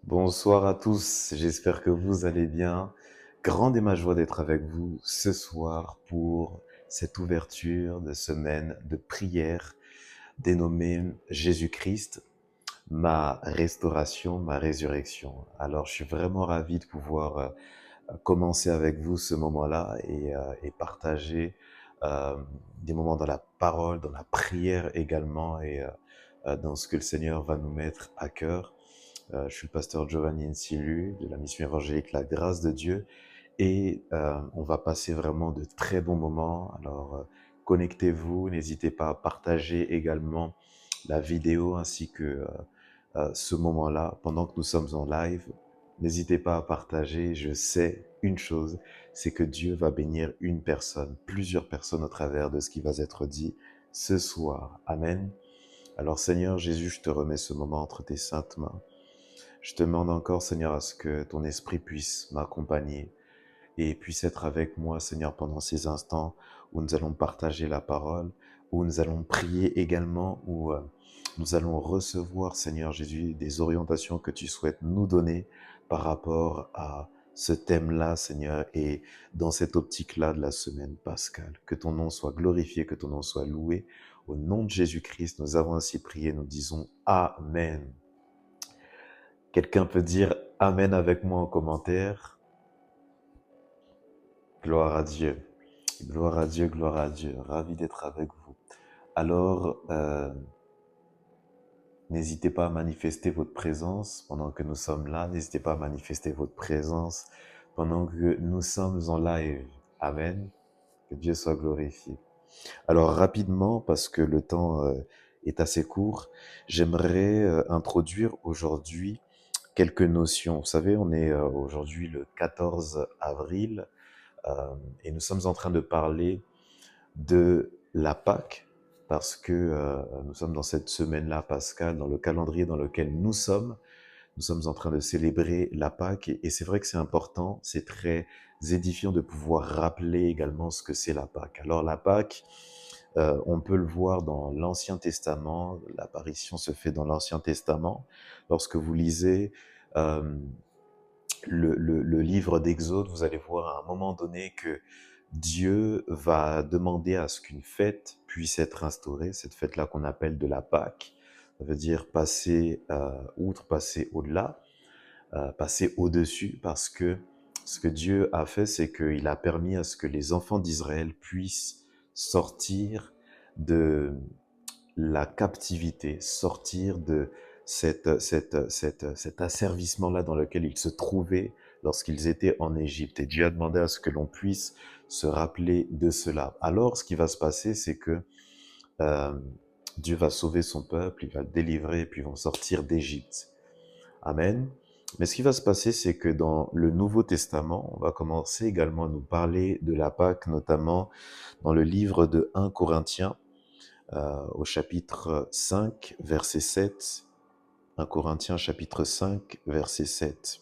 Bonsoir à tous, j'espère que vous allez bien. Grande est ma joie d'être avec vous ce soir pour cette ouverture de semaine de prière dénommée Jésus-Christ, ma restauration, ma résurrection. Alors je suis vraiment ravi de pouvoir commencer avec vous ce moment-là et partager euh, des moments dans la parole, dans la prière également et dans ce que le Seigneur va nous mettre à cœur. Je suis le pasteur Giovanni Insilu de la mission évangélique La Grâce de Dieu et on va passer vraiment de très bons moments. Alors connectez-vous, n'hésitez pas à partager également la vidéo ainsi que ce moment-là pendant que nous sommes en live. N'hésitez pas à partager. Je sais une chose, c'est que Dieu va bénir une personne, plusieurs personnes au travers de ce qui va être dit ce soir. Amen. Alors Seigneur Jésus, je te remets ce moment entre tes saintes mains. Je te demande encore, Seigneur, à ce que ton esprit puisse m'accompagner et puisse être avec moi, Seigneur, pendant ces instants où nous allons partager la parole, où nous allons prier également, où nous allons recevoir, Seigneur Jésus, des orientations que tu souhaites nous donner par rapport à ce thème-là, Seigneur, et dans cette optique-là de la semaine pascale. Que ton nom soit glorifié, que ton nom soit loué. Au nom de Jésus-Christ, nous avons ainsi prié, nous disons Amen. Quelqu'un peut dire Amen avec moi en commentaire. Gloire à Dieu. Gloire à Dieu, gloire à Dieu. Ravi d'être avec vous. Alors, n'hésitez pas à manifester votre présence pendant que nous sommes là. N'hésitez pas à manifester votre présence pendant que nous sommes en live. Amen. Que Dieu soit glorifié. Alors, rapidement, parce que le temps est assez court, j'aimerais introduire aujourd'hui quelques notions. Vous savez, on est aujourd'hui le 14 avril et nous sommes en train de parler de la Pâque parce que nous sommes dans cette semaine-là pascale, dans le calendrier dans lequel nous sommes. Nous sommes en train de célébrer la Pâque et c'est vrai que c'est important, c'est très édifiant de pouvoir rappeler également ce que c'est la Pâque. Alors la Pâque, on peut le voir dans l'Ancien Testament, l'apparition se fait dans l'Ancien Testament. Lorsque vous lisez le livre d'Exode, vous allez voir à un moment donné que Dieu va demander à ce qu'une fête puisse être instaurée, cette fête-là qu'on appelle de la Pâque, ça veut dire passer outre, passer au-delà, passer au-dessus, parce que ce que Dieu a fait, c'est qu'il a permis à ce que les enfants d'Israël puissent sortir de la captivité, sortir de cet asservissement-là dans lequel ils se trouvaient lorsqu'ils étaient en Égypte. Et Dieu a demandé à ce que l'on puisse se rappeler de cela. Alors, ce qui va se passer, c'est que euh, Dieu va sauver son peuple, il va le délivrer, et puis ils vont sortir d'Égypte. Amen. Mais ce qui va se passer, c'est que dans le Nouveau Testament, on va commencer également à nous parler de la Pâque, notamment dans le livre de 1 Corinthiens, au chapitre 5, verset 7. 1 Corinthiens chapitre 5, verset 7.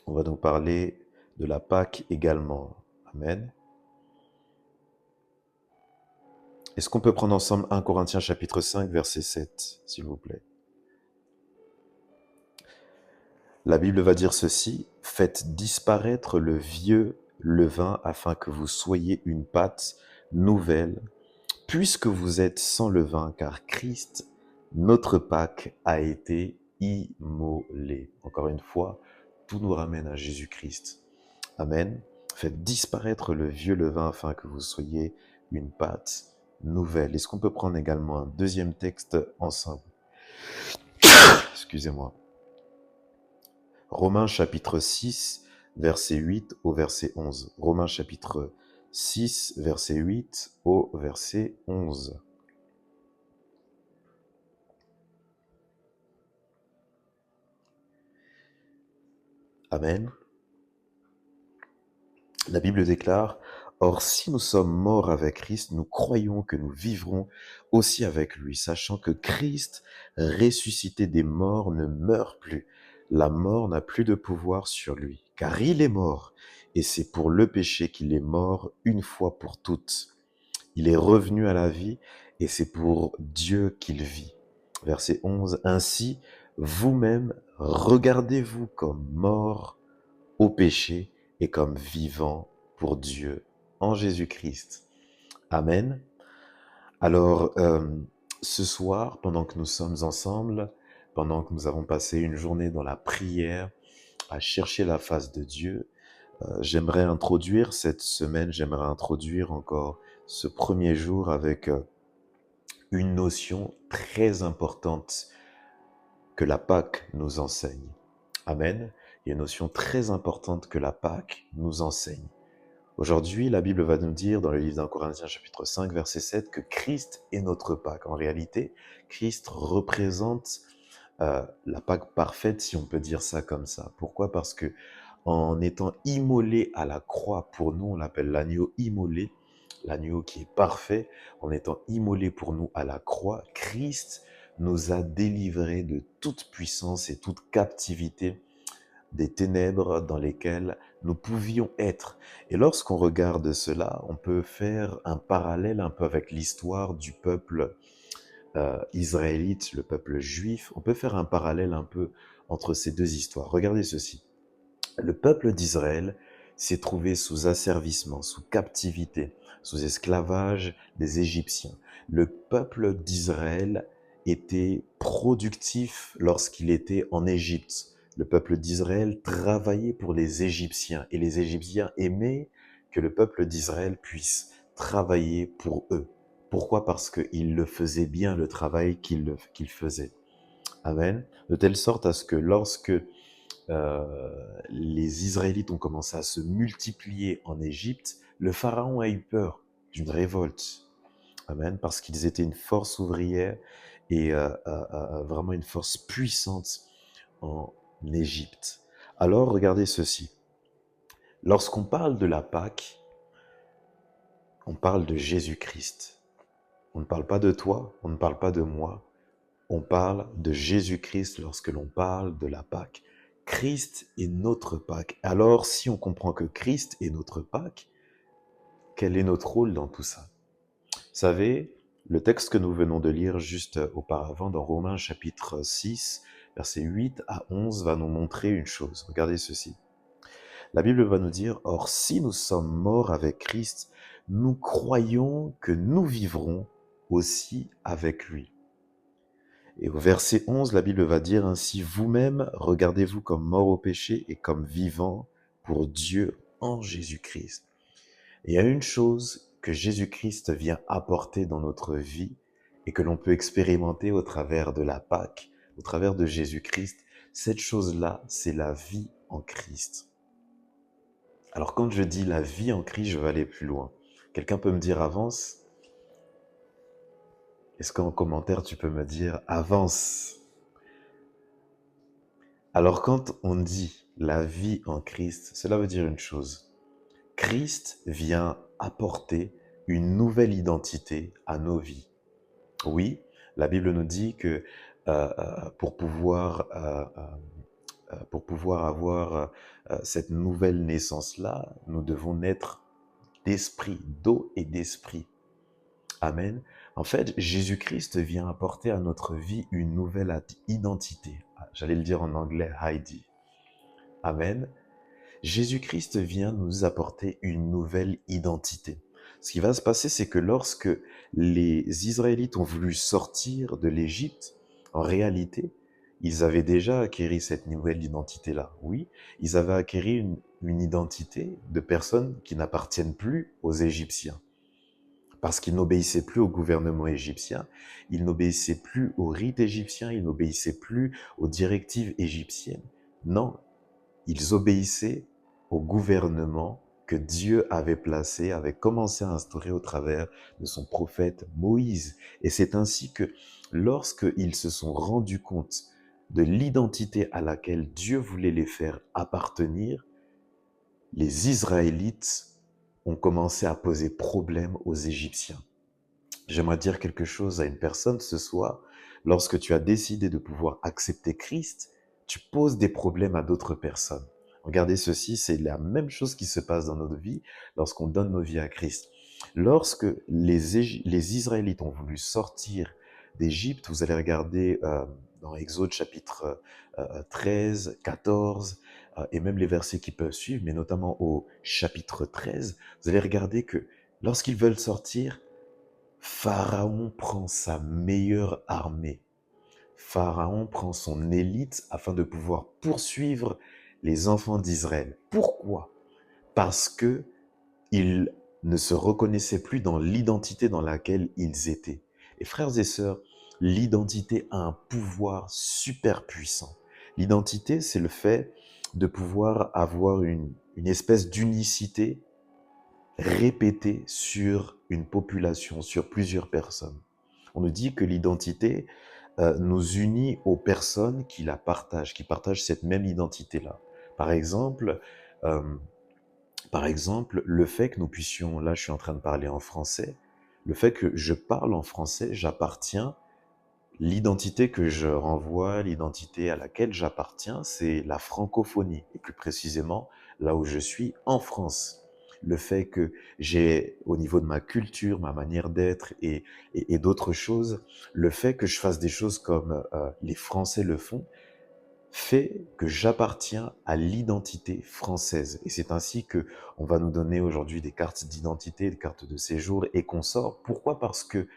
On va donc parler de la Pâque également. Amen. Est-ce qu'on peut prendre ensemble 1 Corinthiens chapitre 5, verset 7, s'il vous plaît? La Bible va dire ceci: « Faites disparaître le vieux levain afin que vous soyez une pâte nouvelle, puisque vous êtes sans levain, car Christ, notre Pâque, a été immolé. » Encore une fois, tout nous ramène à Jésus-Christ. Amen. Faites disparaître le vieux levain afin que vous soyez une pâte nouvelle. Est-ce qu'on peut prendre également un deuxième texte ensemble? Excusez-moi. Romains chapitre 6, verset 8 au verset 11. Romains chapitre 6, verset 8 au verset 11. Amen. La Bible déclare: « Or, si nous sommes morts avec Christ, nous croyons que nous vivrons aussi avec lui, sachant que Christ, ressuscité des morts, ne meurt plus. La mort n'a plus de pouvoir sur lui, car il est mort, et c'est pour le péché qu'il est mort une fois pour toutes. Il est revenu à la vie, et c'est pour Dieu qu'il vit. » Verset 11, « Ainsi, vous-même regardez-vous comme mort au péché et comme vivant pour Dieu en Jésus-Christ. Amen. Alors, ce soir, pendant que nous sommes ensemble, pendant que nous avons passé une journée dans la prière, à chercher la face de Dieu, j'aimerais introduire cette semaine, j'aimerais introduire encore ce premier jour avec une notion très importante que la Pâque nous enseigne. Amen. Il y a une notion très importante que la Pâque nous enseigne. Aujourd'hui, la Bible va nous dire dans le livre d'un Corinthiens chapitre 5 verset 7 que Christ est notre Pâque. En réalité, Christ représente la Pâque parfaite, si on peut dire ça comme ça. Pourquoi? Parce que en étant immolé à la croix pour nous, on l'appelle l'agneau immolé, l'agneau qui est parfait, en étant immolé pour nous à la croix, Christ nous a délivrés de toute puissance et toute captivité des ténèbres dans lesquelles nous pouvions être. Et lorsqu'on regarde cela, on peut faire un parallèle un peu avec l'histoire du peuple israélite, le peuple juif. On peut faire un parallèle un peu entre ces deux histoires. Regardez ceci. Le peuple d'Israël s'est trouvé sous asservissement, sous captivité, sous esclavage des Égyptiens. Le peuple d'Israël était productif lorsqu'il était en Égypte. Le peuple d'Israël travaillait pour les Égyptiens et les Égyptiens aimaient que le peuple d'Israël puisse travailler pour eux. Pourquoi? Parce qu'ils le faisaient bien, le travail qu'ils faisaient. Amen. De telle sorte à ce que lorsque les Israélites ont commencé à se multiplier en Égypte, le pharaon a eu peur d'une révolte. Amen. Parce qu'ils étaient une force ouvrière et vraiment une force puissante en Égypte. Alors, regardez ceci. Lorsqu'on parle de la Pâque, on parle de Jésus-Christ. On ne parle pas de toi, on ne parle pas de moi, on parle de Jésus-Christ lorsque l'on parle de la Pâque. Christ est notre Pâque. Alors, si on comprend que Christ est notre Pâque, quel est notre rôle dans tout ça? Vous savez, le texte que nous venons de lire juste auparavant dans Romains chapitre 6, versets 8 à 11 va nous montrer une chose. Regardez ceci. La Bible va nous dire, « Or, si nous sommes morts avec Christ, nous croyons que nous vivrons aussi avec lui. » Et au verset 11, la Bible va dire ainsi, « Vous-même, regardez-vous comme morts au péché et comme vivants pour Dieu en Jésus-Christ. » Et il y a une chose que Jésus-Christ vient apporter dans notre vie et que l'on peut expérimenter au travers de la Pâque, au travers de Jésus-Christ. Cette chose-là, c'est la vie en Christ. Alors quand je dis la vie en Christ, je vais aller plus loin. Quelqu'un peut me dire avance? Est-ce qu'en commentaire, tu peux me dire avance? Alors quand on dit la vie en Christ, cela veut dire une chose. Christ vient apporter une nouvelle identité à nos vies. Oui, la Bible nous dit que pour pouvoir avoir cette nouvelle naissance-là, nous devons naître d'esprit, d'eau et d'esprit. Amen. En fait, Jésus-Christ vient apporter à notre vie une nouvelle identité. J'allais le dire en anglais, Heidi. Amen. Jésus-Christ vient nous apporter une nouvelle identité. Ce qui va se passer, c'est que lorsque les Israélites ont voulu sortir de l'Égypte, en réalité, ils avaient déjà acquis cette nouvelle identité-là. Oui, ils avaient acquis une identité de personnes qui n'appartiennent plus aux Égyptiens. Parce qu'ils n'obéissaient plus au gouvernement égyptien, ils n'obéissaient plus aux rites égyptiens, ils n'obéissaient plus aux directives égyptiennes. Non, ils obéissaient au gouvernement que Dieu avait placé, avait commencé à instaurer au travers de son prophète Moïse. Et c'est ainsi que lorsqu'ils se sont rendus compte de l'identité à laquelle Dieu voulait les faire appartenir, les Israélites ont commencé à poser problème aux Égyptiens. J'aimerais dire quelque chose à une personne ce soir. Lorsque tu as décidé de pouvoir accepter Christ, tu poses des problèmes à d'autres personnes. Regardez ceci, c'est la même chose qui se passe dans notre vie lorsqu'on donne nos vies à Christ. Lorsque les Israélites ont voulu sortir d'Égypte, vous allez regarder dans Exode chapitre 13, 14, et même les versets qui peuvent suivre, mais notamment au chapitre 13, vous allez regarder que lorsqu'ils veulent sortir, Pharaon prend sa meilleure armée. Pharaon prend son élite afin de pouvoir poursuivre les enfants d'Israël. Pourquoi? Parce que ils ne se reconnaissaient plus dans l'identité dans laquelle ils étaient. Et frères et sœurs, l'identité a un pouvoir super puissant. L'identité, c'est le fait de pouvoir avoir une espèce d'unicité répétée sur une population, sur plusieurs personnes. On nous dit que l'identité nous unit aux personnes qui la partagent, qui partagent cette même identité-là. Par exemple, euh, le fait que nous puissions, là je suis en train de parler en français, le fait que je parle en français, j'appartiens, l'identité que je renvoie, l'identité à laquelle j'appartiens, c'est la francophonie, et plus précisément là où je suis, en France. Le fait que j'ai, au niveau de ma culture, ma manière d'être et d'autres choses, le fait que je fasse des choses comme les Français le font, fait que j'appartiens à l'identité française. Et c'est ainsi que on va nous donner aujourd'hui des cartes d'identité, des cartes de séjour et consorts. Pourquoi? Parce que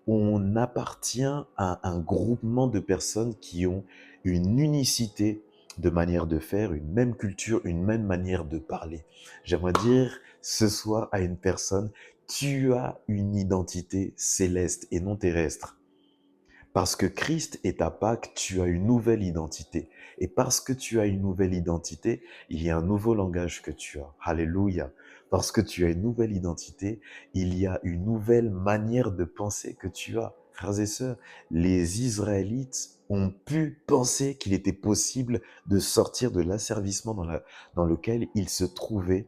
on appartient à un groupement de personnes qui ont une unicité de manière de faire, une même culture, une même manière de parler. J'aimerais dire ce soir à une personne, tu as une identité céleste et non terrestre. Parce que Christ est ta Pâque, tu as une nouvelle identité. Et parce que tu as une nouvelle identité, il y a un nouveau langage que tu as. Alléluia. Parce que tu as une nouvelle identité, il y a une nouvelle manière de penser que tu as. Frères et sœurs, les Israélites ont pu penser qu'il était possible de sortir de l'asservissement dans lequel ils se trouvaient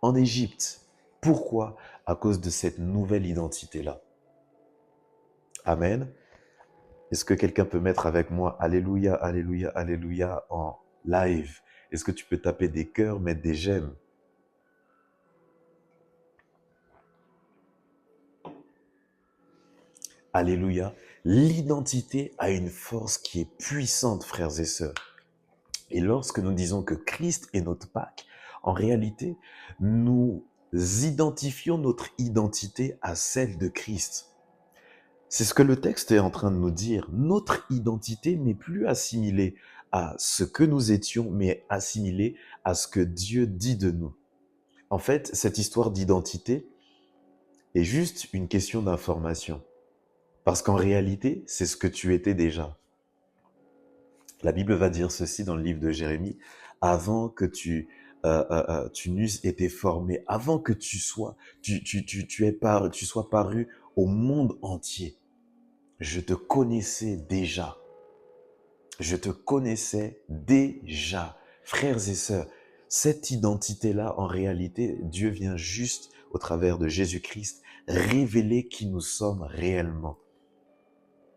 en Égypte. Pourquoi? À cause de cette nouvelle identité-là. Amen. Est-ce que quelqu'un peut mettre avec moi Alléluia, Alléluia, Alléluia en live? Est-ce que tu peux taper des cœurs, mettre des j'aime? Alléluia. L'identité a une force qui est puissante, frères et sœurs. Et lorsque nous disons que Christ est notre Pâque, en réalité, nous identifions notre identité à celle de Christ. C'est ce que le texte est en train de nous dire. Notre identité n'est plus assimilée à ce que nous étions, mais assimilée à ce que Dieu dit de nous. En fait, cette histoire d'identité est juste une question d'information. Parce qu'en réalité, c'est ce que tu étais déjà. La Bible va dire ceci dans le livre de Jérémie, avant que tu n'eusses été formé, avant que tu sois, tu sois paru au monde entier. Je te connaissais déjà. Je te connaissais déjà. Frères et sœurs, cette identité-là, en réalité, Dieu vient juste, au travers de Jésus-Christ, révéler qui nous sommes réellement.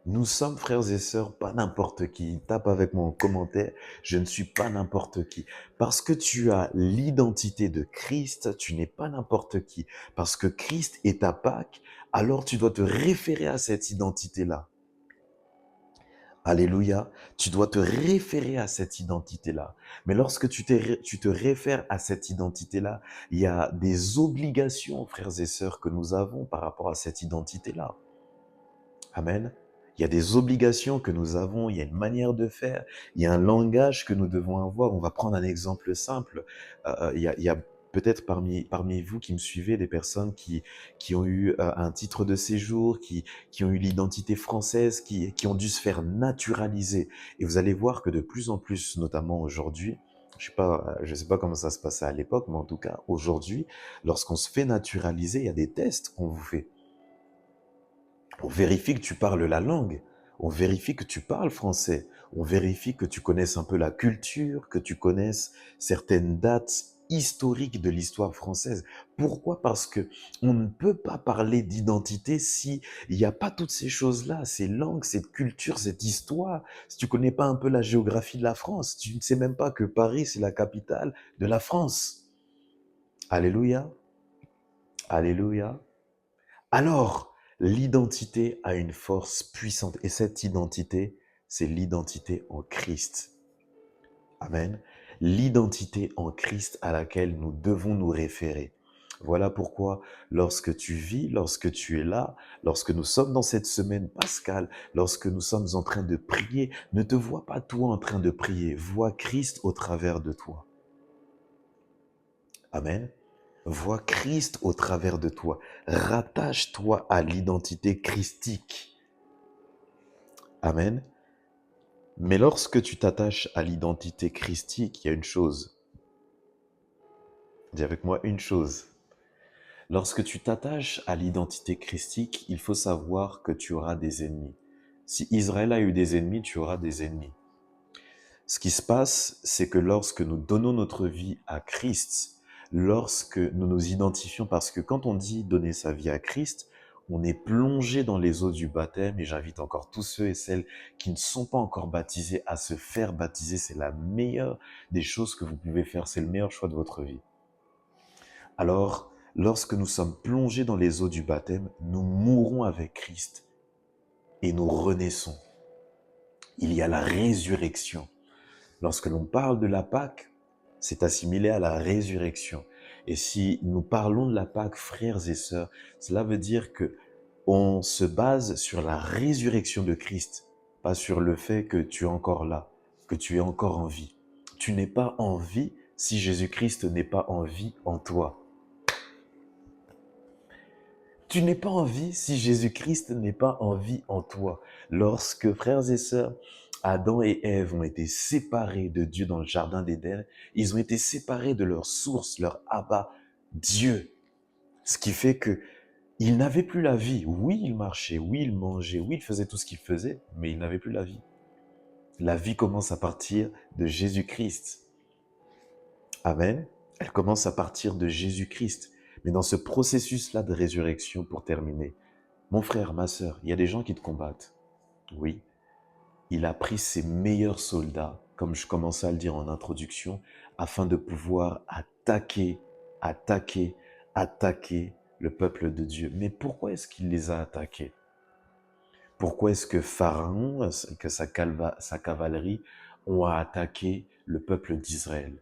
Nous sommes, frères et sœurs, pas n'importe qui. Tape avec moi en commentaire, je ne suis pas n'importe qui. Parce que tu as l'identité de Christ, tu n'es pas n'importe qui. Parce que Christ est ta Pâque, alors tu dois te référer à cette identité-là. Alléluia. Tu dois te référer à cette identité-là. Mais lorsque tu te réfères à cette identité-là, il y a des obligations, frères et sœurs, que nous avons par rapport à cette identité-là. Amen. Il y a des obligations que nous avons, il y a une manière de faire, il y a un langage que nous devons avoir. On va prendre un exemple simple. Il y a peut-être parmi vous qui me suivez des personnes qui ont eu un titre de séjour, qui ont eu l'identité française, qui ont dû se faire naturaliser. Et vous allez voir que de plus en plus, notamment aujourd'hui, je sais pas comment ça se passait à l'époque, mais en tout cas, aujourd'hui, lorsqu'on se fait naturaliser, il y a des tests qu'on vous fait. On vérifie que tu parles la langue. On vérifie que tu parles français. On vérifie que tu connaisses un peu la culture, que tu connaisses certaines dates historiques de l'histoire française. Pourquoi? Parce que on ne peut pas parler d'identité si il n'y a pas toutes ces choses-là, ces langues, cette culture, cette histoire. Si tu connais pas un peu la géographie de la France, tu ne sais même pas que Paris, c'est la capitale de la France. Alléluia. Alléluia. Alors, l'identité a une force puissante et cette identité, c'est l'identité en Christ. Amen. L'identité en Christ à laquelle nous devons nous référer. Voilà pourquoi lorsque tu vis, lorsque tu es là, lorsque nous sommes dans cette semaine pascale, lorsque nous sommes en train de prier, ne te vois pas toi en train de prier, vois Christ au travers de toi. Amen. Vois Christ au travers de toi. Rattache-toi à l'identité christique. Amen. Mais lorsque tu t'attaches à l'identité christique, il y a une chose. Dis avec moi une chose. Lorsque tu t'attaches à l'identité christique, il faut savoir que tu auras des ennemis. Si Israël a eu des ennemis, tu auras des ennemis. Ce qui se passe, c'est que lorsque nous donnons notre vie à Christ, lorsque nous nous identifions, parce que quand on dit donner sa vie à Christ, on est plongé dans les eaux du baptême, et j'invite encore tous ceux et celles qui ne sont pas encore baptisés à se faire baptiser. C'est la meilleure des choses que vous pouvez faire, c'est le meilleur choix de votre vie. Alors, lorsque nous sommes plongés dans les eaux du baptême, nous mourons avec Christ et nous renaissons. Il y a la résurrection. Lorsque l'on parle de la Pâque, c'est assimilé à la résurrection. Et si nous parlons de la Pâque, frères et sœurs, cela veut dire que on se base sur la résurrection de Christ, pas sur le fait que tu es encore là, que tu es encore en vie. Tu n'es pas en vie si Jésus-Christ n'est pas en vie en toi. Tu n'es pas en vie si Jésus-Christ n'est pas en vie en toi. Lorsque, frères et sœurs, Adam et Ève ont été séparés de Dieu dans le jardin d'Éden, ils ont été séparés de leur source, leur Abba, Dieu. Ce qui fait que ils n'avaient plus la vie. Oui, ils marchaient, oui, ils mangeaient, oui, ils faisaient tout ce qu'ils faisaient, mais ils n'avaient plus la vie. La vie commence à partir de Jésus-Christ. Amen. Elle commence à partir de Jésus-Christ. Mais dans ce processus-là de résurrection, pour terminer, mon frère, ma sœur, il y a des gens qui te combattent. Oui, il a pris ses meilleurs soldats, comme je commençais à le dire en introduction, afin de pouvoir attaquer le peuple de Dieu. Mais pourquoi est-ce qu'il les a attaqués? Pourquoi est-ce que Pharaon, que sa cavalerie, ont attaqué le peuple d'Israël?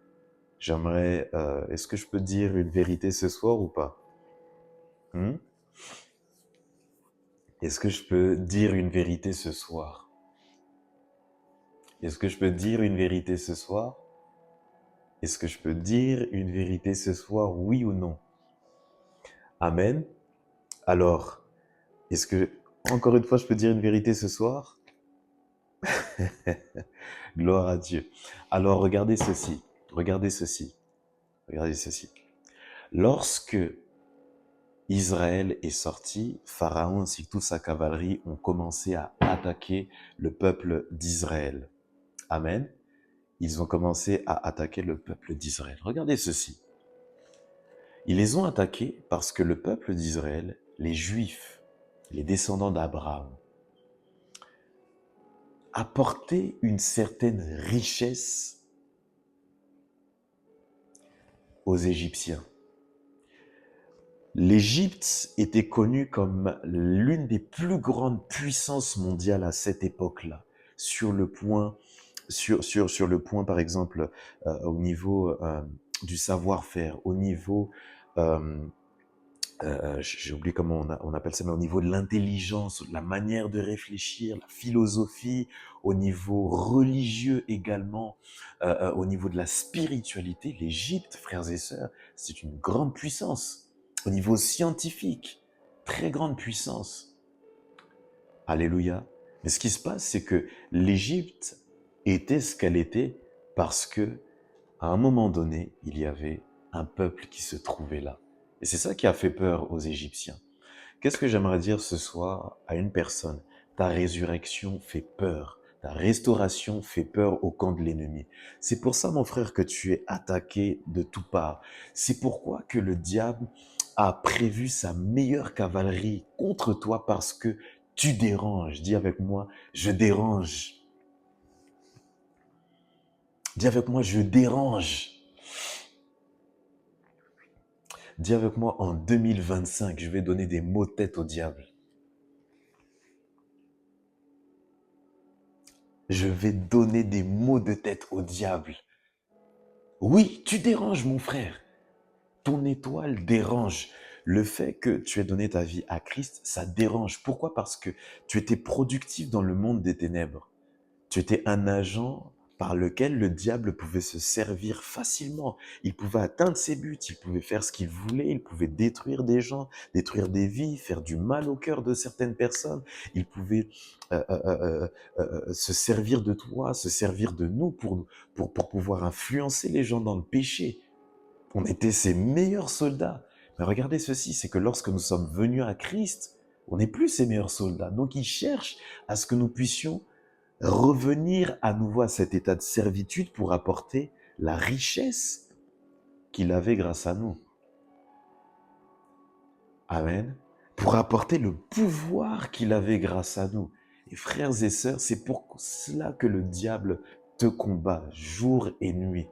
J'aimerais, est-ce que je peux dire une vérité ce soir ou pas? Est-ce que je peux dire une vérité ce soir? Est-ce que je peux dire une vérité ce soir? Est-ce que je peux dire une vérité ce soir, oui ou non? Amen. Alors, est-ce que, encore une fois, je peux dire une vérité ce soir? Gloire à Dieu. Alors, regardez ceci. Regardez ceci. Regardez ceci. Lorsque Israël est sorti, Pharaon ainsi que toute sa cavalerie ont commencé à attaquer le peuple d'Israël. Amen. Ils ont commencé à attaquer le peuple d'Israël. Regardez ceci. Ils les ont attaqués parce que le peuple d'Israël, les Juifs, les descendants d'Abraham, apportaient une certaine richesse aux Égyptiens. L'Égypte était connue comme l'une des plus grandes puissances mondiales à cette époque-là, sur le point, par exemple, au niveau du savoir-faire, au niveau, j'ai oublié comment on appelle ça, mais au niveau de l'intelligence, la manière de réfléchir, la philosophie, au niveau religieux également, au niveau de la spiritualité, l'Égypte, frères et sœurs, c'est une grande puissance. Au niveau scientifique, très grande puissance. Alléluia. Mais ce qui se passe, c'est que l'Égypte était ce qu'elle était parce que, à un moment donné, il y avait un peuple qui se trouvait là. Et c'est ça qui a fait peur aux Égyptiens. Qu'est-ce que j'aimerais dire ce soir à une personne? Ta résurrection fait peur. Ta restauration fait peur au camp de l'ennemi. C'est pour ça, mon frère, que tu es attaqué de toutes parts. C'est pourquoi que le diable a prévu sa meilleure cavalerie contre toi parce que tu déranges. Dis avec moi, je dérange. Dis avec moi, je dérange. Dis avec moi, en 2025, je vais donner des mots-têtes au diable. Je vais donner des maux de tête au diable. Oui, tu déranges mon frère. Ton étoile dérange. Le fait que tu aies donné ta vie à Christ, ça dérange. Pourquoi? Parce que tu étais productif dans le monde des ténèbres. Tu étais un agent par lequel le diable pouvait se servir facilement. Il pouvait atteindre ses buts, il pouvait faire ce qu'il voulait, il pouvait détruire des gens, détruire des vies, faire du mal au cœur de certaines personnes. Il pouvait se servir de toi, se servir de nous pour pouvoir influencer les gens dans le péché. On était ses meilleurs soldats. Mais regardez ceci, c'est que lorsque nous sommes venus à Christ, on n'est plus ses meilleurs soldats. Donc il cherche à ce que nous puissions revenir à nouveau à cet état de servitude pour apporter la richesse qu'il avait grâce à nous. Amen. Pour apporter le pouvoir qu'il avait grâce à nous. Et frères et sœurs, c'est pour cela que le diable te combat jour et nuit.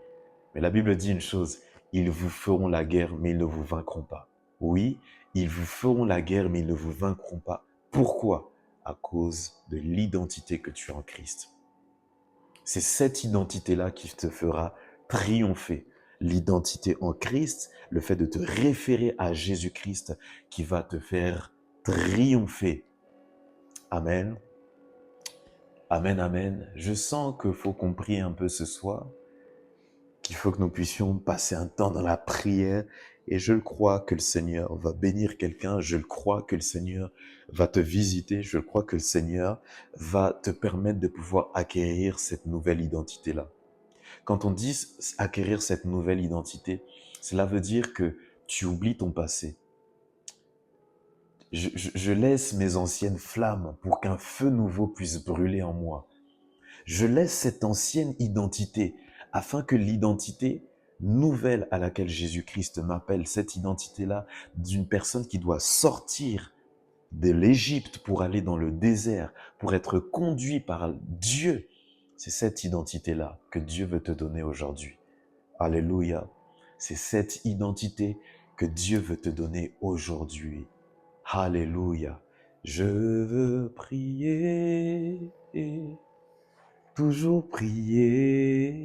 Mais la Bible dit une chose, ils vous feront la guerre, mais ils ne vous vaincront pas. Oui, ils vous feront la guerre, mais ils ne vous vaincront pas. Pourquoi? À cause de l'identité que tu as en Christ. C'est cette identité-là qui te fera triompher. L'identité en Christ, le fait de te référer à Jésus-Christ qui va te faire triompher. Amen. Amen, amen. Je sens qu'il faut qu'on prie un peu ce soir, qu'il faut que nous puissions passer un temps dans la prière. Et je le crois que le Seigneur va bénir quelqu'un. Je le crois que le Seigneur va te visiter. Je le crois que le Seigneur va te permettre de pouvoir acquérir cette nouvelle identité-là. Quand on dit acquérir cette nouvelle identité, cela veut dire que tu oublies ton passé. Je laisse mes anciennes flammes pour qu'un feu nouveau puisse brûler en moi. Je laisse cette ancienne identité afin que l'identité nouvelle à laquelle Jésus-Christ m'appelle, cette identité-là d'une personne qui doit sortir de l'Égypte pour aller dans le désert, pour être conduit par Dieu, c'est cette identité-là que Dieu veut te donner aujourd'hui. Alléluia. C'est cette identité que Dieu veut te donner aujourd'hui. Alléluia. Je veux prier, toujours prier.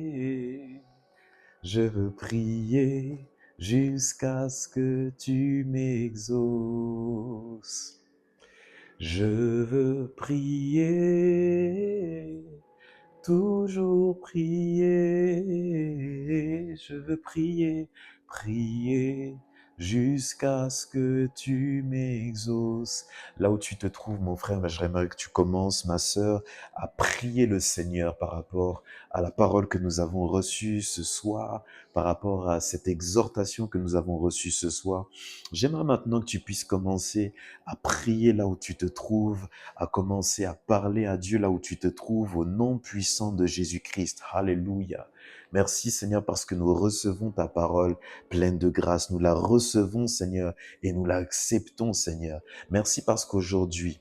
Je veux prier jusqu'à ce que tu m'exauces. Je veux prier, toujours prier. Je veux prier, prier jusqu'à ce que tu m'exauces. Là où tu te trouves, mon frère, j'aimerais que tu commences, ma sœur, à prier le Seigneur par rapport à la parole que nous avons reçue ce soir, par rapport à cette exhortation que nous avons reçue ce soir. J'aimerais maintenant que tu puisses commencer à prier là où tu te trouves, à commencer à parler à Dieu là où tu te trouves, au nom puissant de Jésus-Christ. Alléluia. Merci Seigneur parce que nous recevons ta parole pleine de grâce. Nous la recevons Seigneur et nous l'acceptons Seigneur. Merci parce qu'aujourd'hui,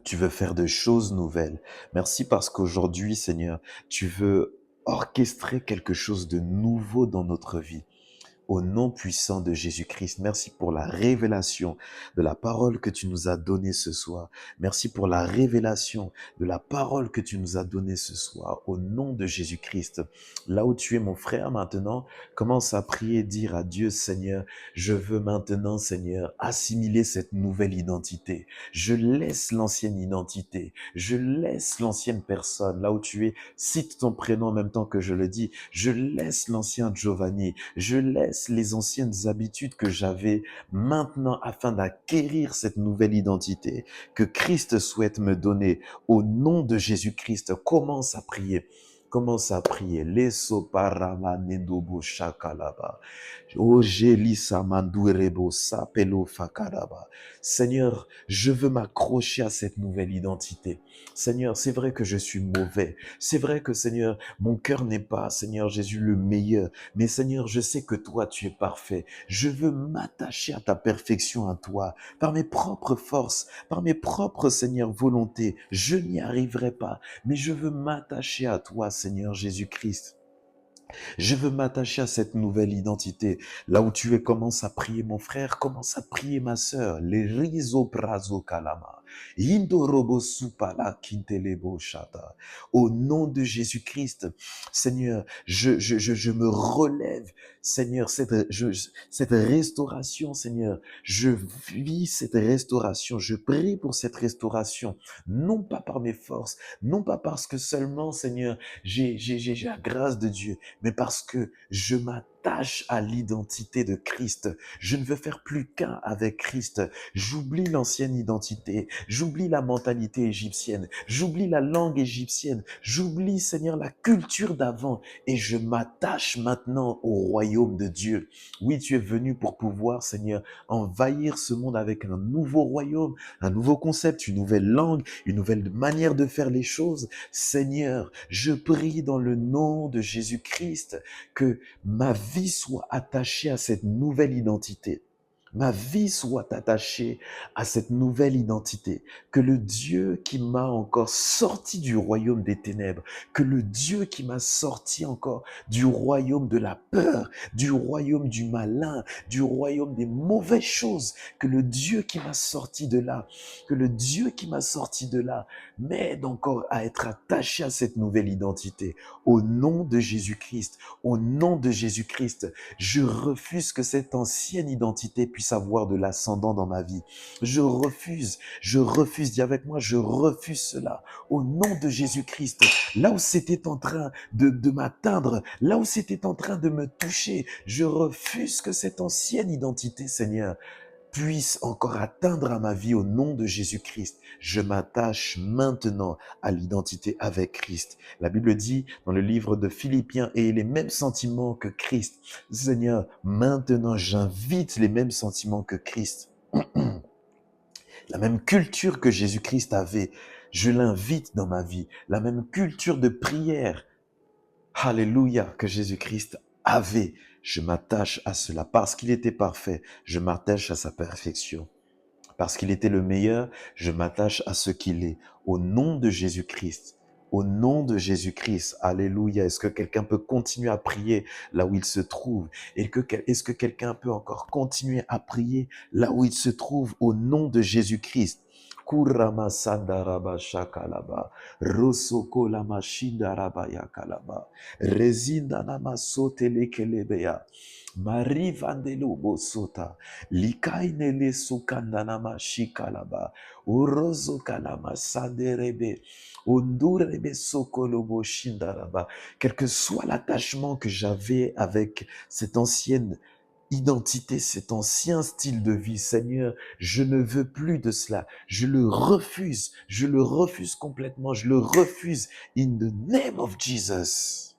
tu veux faire de choses nouvelles. Merci parce qu'aujourd'hui Seigneur, tu veux orchestrer quelque chose de nouveau dans notre vie. Au nom puissant de Jésus-Christ, merci pour la révélation de la parole que tu nous as donnée ce soir. Merci pour la révélation de la parole que tu nous as donnée ce soir. Au nom de Jésus-Christ, là où tu es mon frère maintenant, commence à prier et dire à Dieu, Seigneur, je veux maintenant, Seigneur, assimiler cette nouvelle identité. Je laisse l'ancienne identité. Je laisse l'ancienne personne. Là où tu es, cite ton prénom en même temps que je le dis. Je laisse l'ancien Giovanni. Je laisse les anciennes habitudes que j'avais maintenant afin d'acquérir cette nouvelle identité que Christ souhaite me donner. Au nom de Jésus-Christ, commence à prier. Commence à prier. Leso parama nendobo shakalaba. Ojelisa mandurebo sapelo fakaraba. Seigneur, je veux m'accrocher à cette nouvelle identité. Seigneur, c'est vrai que je suis mauvais. C'est vrai que, Seigneur, mon cœur n'est pas, Seigneur Jésus, le meilleur. Mais Seigneur, je sais que toi, tu es parfait. Je veux m'attacher à ta perfection, à toi, par mes propres forces, par mes propres, Seigneur, volontés. Je n'y arriverai pas, mais je veux m'attacher à toi, Seigneur Jésus-Christ. Je veux m'attacher à cette nouvelle identité. Là où tu es, commence à prier mon frère, commence à prier ma sœur. Les riso brazo kalama. Indorobo supala kintelebo shata. Au nom de Jésus-Christ, Seigneur, je me relève, Seigneur, cette restauration, Seigneur. Je vis cette restauration. Je prie pour cette restauration, non pas par mes forces, non pas parce que seulement, Seigneur, j'ai la grâce de Dieu, mais parce que je m'attache à l'identité de Christ. Je ne veux faire plus qu'un avec Christ. J'oublie l'ancienne identité, j'oublie la mentalité égyptienne, j'oublie la langue égyptienne, j'oublie, Seigneur, la culture d'avant et je m'attache maintenant au royaume de Dieu. Oui, tu es venu pour pouvoir, Seigneur, envahir ce monde avec un nouveau royaume, un nouveau concept, une nouvelle langue, une nouvelle manière de faire les choses. Seigneur, je prie dans le nom de Jésus-Christ que ma vie soit attachée à cette nouvelle identité. Ma vie soit attachée à cette nouvelle identité. Que le Dieu qui m'a encore sorti du royaume des ténèbres, que le Dieu qui m'a sorti encore du royaume de la peur, du royaume du malin, du royaume des mauvaises choses, que le Dieu qui m'a sorti de là, que le Dieu qui m'a sorti de là m'aide encore à être attaché à cette nouvelle identité. Au nom de Jésus-Christ, au nom de Jésus-Christ, je refuse que cette ancienne identité puisse avoir de l'ascendant dans ma vie. Je refuse, dis avec moi, je refuse cela. Au nom de Jésus-Christ, là où c'était en train de m'atteindre, là où c'était en train de me toucher, je refuse que cette ancienne identité, Seigneur, puisse encore atteindre à ma vie au nom de Jésus-Christ. Je m'attache maintenant à l'identité avec Christ. La Bible dit dans le livre de Philippiens, ayez les mêmes sentiments que Christ. Seigneur, maintenant j'invite les mêmes sentiments que Christ. La même culture que Jésus-Christ avait, je l'invite dans ma vie. La même culture de prière, alléluia, que Jésus-Christ avait. Je m'attache à cela parce qu'il était parfait. Je m'attache à sa perfection. Parce qu'il était le meilleur, je m'attache à ce qu'il est. Au nom de Jésus-Christ. Au nom de Jésus-Christ. Alléluia. Est-ce que quelqu'un peut continuer à prier là où il se trouve? Est-ce que quelqu'un peut encore continuer à prier là où il se trouve au nom de Jésus-Christ? Kurama sandaraba shakalaba, rosoko lama shindaraba yakalaba, rezinda nama sotelekelebea, Marie Vandelo Bosota, Likainele Sukandanama Shikalaba, Urozo Kalama Sanderebe, Undurebe Sokolobo Shindaraba. Quel que soit l'attachement que j'avais avec cette ancienne identité, cet ancien style de vie, Seigneur, je ne veux plus de cela. Je le refuse complètement, je le refuse. In the name of Jesus.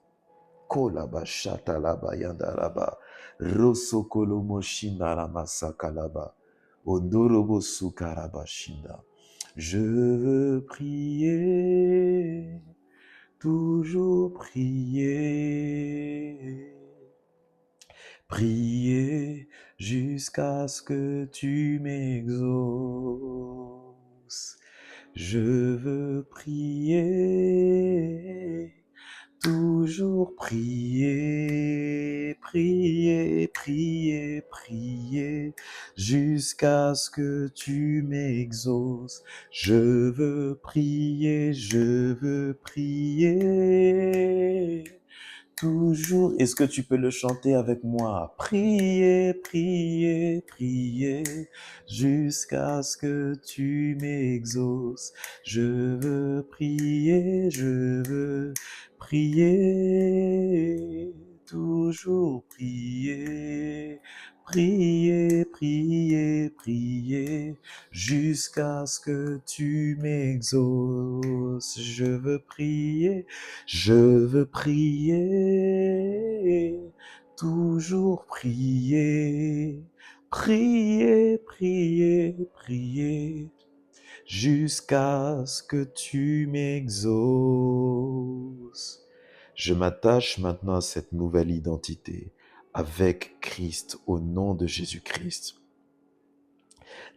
Kolaba shatalaba yandaraba, rosokolomo shindarama sakalaba, ondorobo sukaraba shinda. Je veux prier, toujours prier, prier jusqu'à ce que tu m'exauces. Je veux prier, toujours prier, prier, prier, prier, jusqu'à ce que tu m'exauces. Je veux prier, toujours. Est-ce que tu peux le chanter avec moi? Prier, prier, prier, jusqu'à ce que tu m'exauces. Je veux prier, toujours prier, prier, prier, prier, jusqu'à ce que tu m'exauces. Je veux prier, toujours prier, prier, prier, prier, jusqu'à ce que tu m'exauces. Je m'attache maintenant à cette nouvelle identité avec Christ au nom de Jésus-Christ.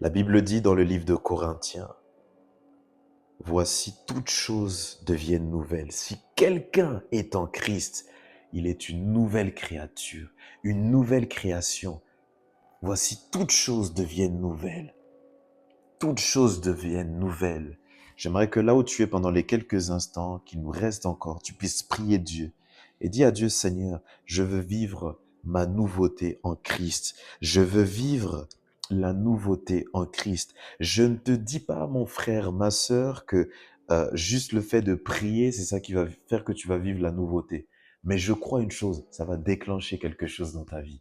La Bible dit dans le livre de Corinthiens, voici toutes choses deviennent nouvelles. Si quelqu'un est en Christ, il est une nouvelle créature, une nouvelle création. Voici toutes choses deviennent nouvelles. toutes choses deviennent nouvelles. J'aimerais que là où tu es pendant les quelques instants qui nous restent encore, tu puisses prier Dieu et dis à Dieu, Seigneur, je veux vivre ma nouveauté en Christ. Je veux vivre la nouveauté en Christ. Je ne te dis pas, mon frère, ma sœur, que juste le fait de prier, c'est ça qui va faire que tu vas vivre la nouveauté. Mais je crois une chose, ça va déclencher quelque chose dans ta vie.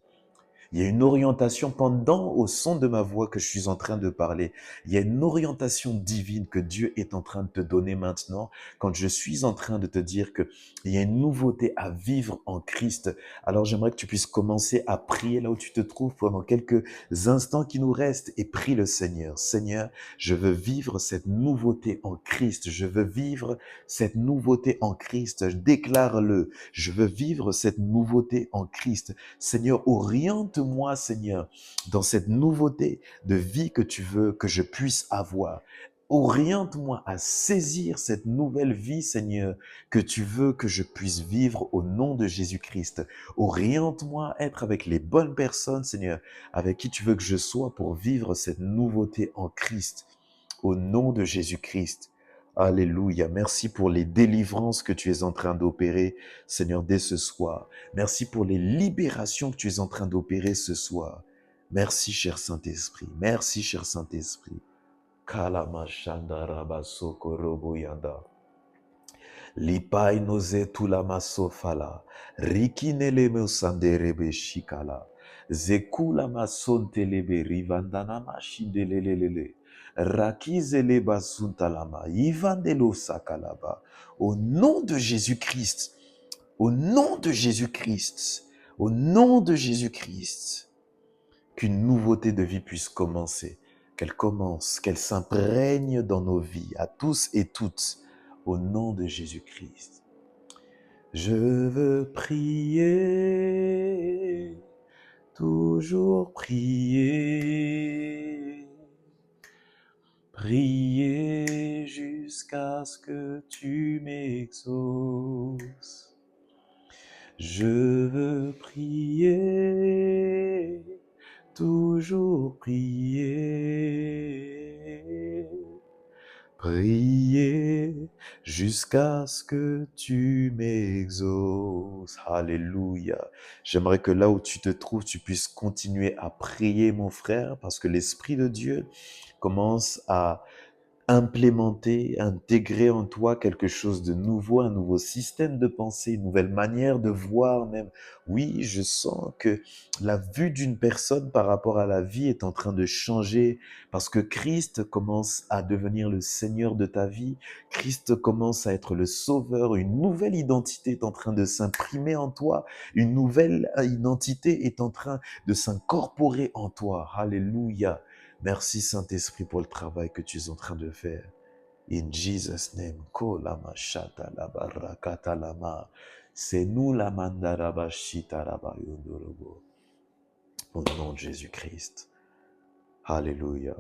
Il y a une orientation pendant au son de ma voix que je suis en train de parler. Il y a une orientation divine que Dieu est en train de te donner maintenant quand je suis en train de te dire que il y a une nouveauté à vivre en Christ. Alors j'aimerais que tu puisses commencer à prier là où tu te trouves pendant quelques instants qui nous restent et prie le Seigneur. Seigneur, je veux vivre cette nouveauté en Christ. Je veux vivre cette nouveauté en Christ. Déclare-le. Je veux vivre cette nouveauté en Christ. Seigneur, oriente-moi, Seigneur, dans cette nouveauté de vie que tu veux que je puisse avoir. Oriente-moi à saisir cette nouvelle vie, Seigneur, que tu veux que je puisse vivre au nom de Jésus-Christ. Oriente-moi à être avec les bonnes personnes, Seigneur, avec qui tu veux que je sois pour vivre cette nouveauté en Christ. Au nom de Jésus-Christ. Alléluia. Merci pour les délivrances que tu es en train d'opérer, Seigneur, dès ce soir. Merci pour les libérations que tu es en train d'opérer ce soir. Merci, cher Saint-Esprit. Merci, cher Saint-Esprit. Kalama shandaraba sokorobo yanda. Lipai noze tulama sofala. Rikinele mesanderebe shikala. Zekula masontelebe rivandana mashindelelelele. Rakizele basuntalama. Ivandelo sakalaba. Au nom de Jésus-Christ, au nom de Jésus-Christ, au nom de Jésus-Christ, qu'une nouveauté de vie puisse commencer, qu'elle commence, qu'elle s'imprègne dans nos vies, à tous et toutes, au nom de Jésus-Christ. Je veux prier, toujours prier, prier jusqu'à ce que tu m'exauces. Je veux prier, toujours prier, prier jusqu'à ce que tu m'exauces. Alléluia. J'aimerais que là où tu te trouves, tu puisses continuer à prier, mon frère, parce que l'Esprit de Dieu commence à implémenter, intégrer en toi quelque chose de nouveau, un nouveau système de pensée, une nouvelle manière de voir même. Oui, je sens que la vue d'une personne par rapport à la vie est en train de changer parce que Christ commence à devenir le Seigneur de ta vie. Christ commence à être le Sauveur. Une nouvelle identité est en train de s'imprimer en toi. Une nouvelle identité est en train de s'incorporer en toi. Alléluia. Merci Saint-Esprit pour le travail que tu es en train de faire. In Jesus' name. Kolama shata la barakata lama. C'est nous la mandaraba shita raba yondorobo. Au nom de Jésus-Christ. Alléluia.